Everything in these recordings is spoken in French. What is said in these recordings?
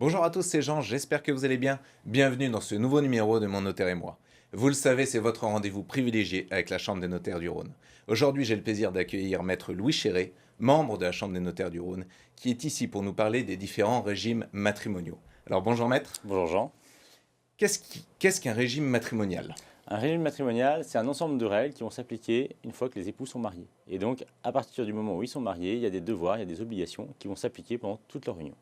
Bonjour à tous, c'est Jean, j'espère que vous allez bien. Bienvenue dans ce nouveau numéro de Mon Notaire et moi. Vous le savez, c'est votre rendez-vous privilégié avec la Chambre des notaires du Rhône. Aujourd'hui, j'ai le plaisir d'accueillir Maître Louis Chéré, membre de la Chambre des notaires du Rhône, qui est ici pour nous parler des différents régimes matrimoniaux. Alors bonjour Maître, Bonjour Jean. qu'est-ce qu'un régime matrimonial? Un régime matrimonial, c'est un ensemble de règles qui vont s'appliquer une fois que les époux sont mariés. Et donc, à partir du moment où ils sont mariés, il y a des devoirs, il y a des obligations qui vont s'appliquer pendant toute leur union.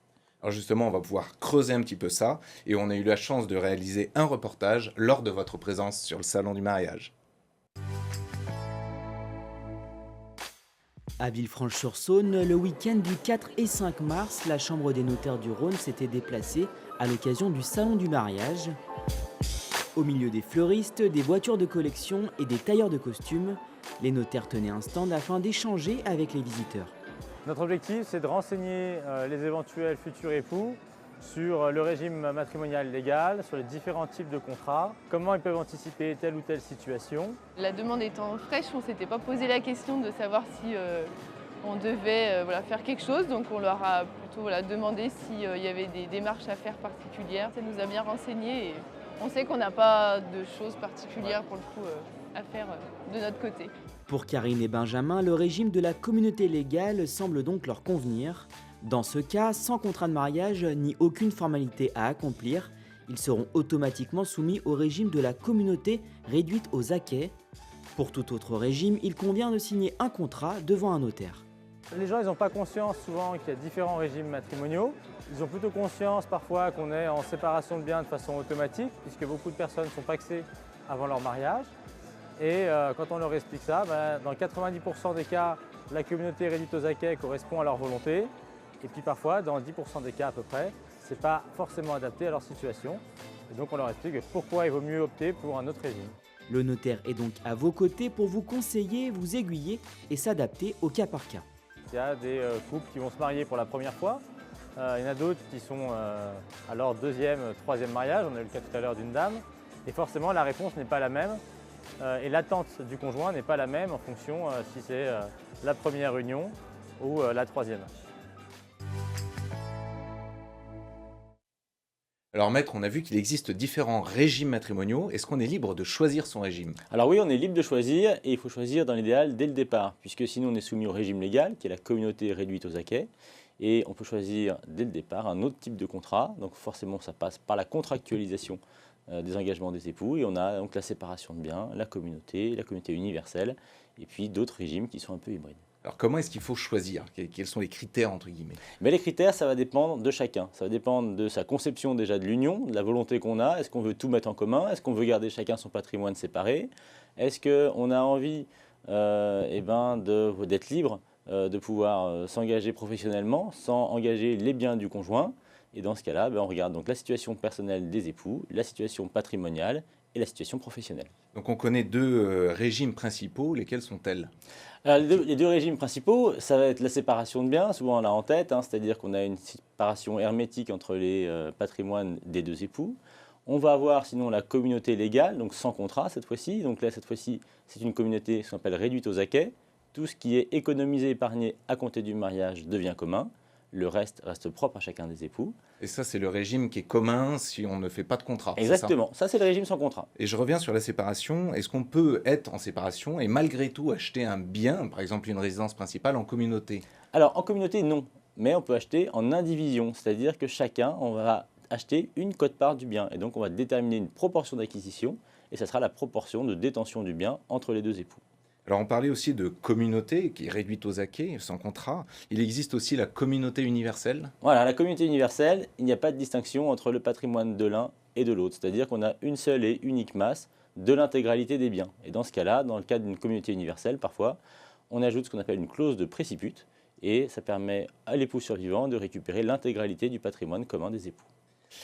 Alors justement, on va pouvoir creuser un petit peu ça, et on a eu la chance de réaliser un reportage lors de votre présence sur le salon du mariage. À Villefranche-sur-Saône, le week-end du 4 et 5 mars, la Chambre des notaires du Rhône s'était déplacée à l'occasion du salon du mariage. Au milieu des fleuristes, des voitures de collection et des tailleurs de costumes, les notaires tenaient un stand afin d'échanger avec les visiteurs. Notre objectif, c'est de renseigner les éventuels futurs époux sur le régime matrimonial légal, sur les différents types de contrats, comment ils peuvent anticiper telle ou telle situation. La demande étant fraîche, on ne s'était pas posé la question de savoir si on devait faire quelque chose. Donc on leur a plutôt demandé s'il y avait des démarches à faire particulières. Ça nous a bien renseigné et on sait qu'on n'a pas de choses particulières pour le coup à faire de notre côté. Pour Karine et Benjamin, le régime de la communauté légale semble donc leur convenir. Dans ce cas, sans contrat de mariage ni aucune formalité à accomplir, ils seront automatiquement soumis au régime de la communauté réduite aux acquêts. Pour tout autre régime, il convient de signer un contrat devant un notaire. Les gens n'ont pas conscience souvent qu'il y a différents régimes matrimoniaux. Ils ont plutôt conscience parfois qu'on est en séparation de biens de façon automatique, puisque beaucoup de personnes sont pacsées avant leur mariage. Et quand on leur explique ça, dans 90% des cas, la communauté réduite aux acquêts correspond à leur volonté. Et puis parfois, dans 10% des cas à peu près, ce n'est pas forcément adapté à leur situation. Et donc on leur explique pourquoi il vaut mieux opter pour un autre régime. Le notaire est donc à vos côtés pour vous conseiller, vous aiguiller et s'adapter au cas par cas. Il y a des couples qui vont se marier pour la première fois. Il y en a d'autres qui sont à leur deuxième, troisième mariage. On a eu le cas tout à l'heure d'une dame. Et forcément, la réponse n'est pas la même. Et l'attente du conjoint n'est pas la même en fonction si c'est la première union ou la troisième. Alors maître, on a vu qu'il existe différents régimes matrimoniaux. Est-ce qu'on est libre de choisir son régime? Alors oui, on est libre de choisir et il faut choisir dans l'idéal dès le départ, puisque sinon on est soumis au régime légal, qui est la communauté réduite aux acquêts. Et on peut choisir dès le départ un autre type de contrat. Donc forcément, ça passe par la contractualisation des engagements des époux. Et on a donc la séparation de biens, la communauté universelle, et puis d'autres régimes qui sont un peu hybrides. Alors comment est-ce qu'il faut choisir? Quels sont les critères entre guillemets? Mais les critères, ça va dépendre de chacun. Ça va dépendre de sa conception déjà de l'union, de la volonté qu'on a. Est-ce qu'on veut tout mettre en commun? Est-ce qu'on veut garder chacun son patrimoine séparé? Est-ce qu'on a envie d'être libre, de pouvoir s'engager professionnellement sans engager les biens du conjoint? Et dans ce cas-là, on regarde donc la situation personnelle des époux, la situation patrimoniale et la situation professionnelle. Donc on connaît deux régimes principaux, lesquels sont-elles? Alors, les deux régimes principaux, ça va être la séparation de biens, souvent on l'a en tête, c'est-à-dire qu'on a une séparation hermétique entre les patrimoines des deux époux. On va avoir sinon la communauté légale, donc sans contrat cette fois-ci. Donc là, cette fois-ci, c'est une communauté qu'on appelle réduite aux acquêts. Tout ce qui est économisé, épargné à compter du mariage devient commun. Le reste reste propre à chacun des époux. Et ça, c'est le régime qui est commun si on ne fait pas de contrat. C'est ça? Exactement, ça c'est le régime sans contrat. Et je reviens sur la séparation. Est-ce qu'on peut être en séparation et malgré tout acheter un bien, par exemple une résidence principale, en communauté? Alors en communauté, non. Mais on peut acheter en indivision, c'est-à-dire que chacun, on va acheter une quote-part du bien. Et donc on va déterminer une proportion d'acquisition et ça sera la proportion de détention du bien entre les deux époux. Alors on parlait aussi de communauté qui est réduite aux acquêts, sans contrat. Il existe aussi la communauté universelle. Voilà, la communauté universelle, il n'y a pas de distinction entre le patrimoine de l'un et de l'autre. C'est-à-dire qu'on a une seule et unique masse de l'intégralité des biens. Et dans ce cas-là, dans le cadre d'une communauté universelle, parfois, on ajoute ce qu'on appelle une clause de préciput. Et ça permet à l'époux survivant de récupérer l'intégralité du patrimoine commun des époux.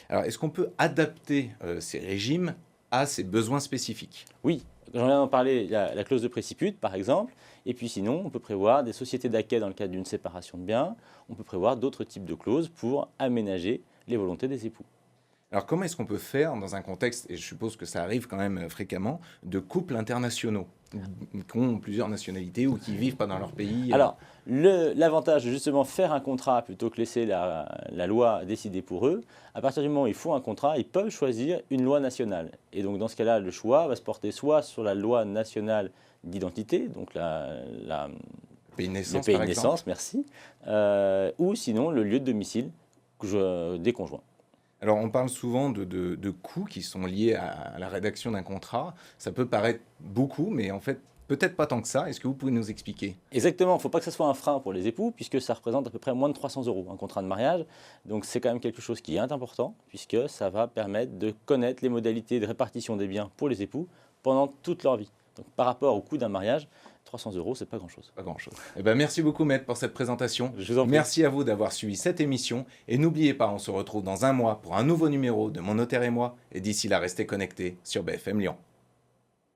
Alors est-ce qu'on peut adapter ces régimes à ses besoins spécifiques? Oui, j'en viens d'en parler, il y a la clause de préciput par exemple, et puis sinon on peut prévoir des sociétés d'acquêts dans le cadre d'une séparation de biens, on peut prévoir d'autres types de clauses pour aménager les volontés des époux. Alors comment est-ce qu'on peut faire dans un contexte, et je suppose que ça arrive quand même fréquemment, de couples internationaux qui ont plusieurs nationalités ou qui vivent pas dans leur pays? Alors, l'avantage de justement faire un contrat plutôt que laisser la loi décider pour eux, à partir du moment où ils font un contrat, ils peuvent choisir une loi nationale. Et donc dans ce cas-là, le choix va se porter soit sur la loi nationale d'identité, donc Pays de le naissance, pays par de exemple. naissance, merci, ou sinon le lieu de domicile des conjoints. Alors, on parle souvent de coûts qui sont liés à la rédaction d'un contrat. Ça peut paraître beaucoup, mais en fait, peut-être pas tant que ça. Est-ce que vous pouvez nous expliquer? Exactement, il ne faut pas que ce soit un frein pour les époux, puisque ça représente à peu près moins de 300 euros, un contrat de mariage. Donc c'est quand même quelque chose qui est important, puisque ça va permettre de connaître les modalités de répartition des biens pour les époux pendant toute leur vie. Donc par rapport au coût d'un mariage, 300 euros, c'est pas grand-chose. Pas grand-chose. Eh ben, merci beaucoup, Maître, pour cette présentation. Je vous en prie. Merci à vous d'avoir suivi cette émission. Et n'oubliez pas, on se retrouve dans un mois pour un nouveau numéro de Mon Notaire et moi. Et d'ici là, restez connectés sur BFM Lyon.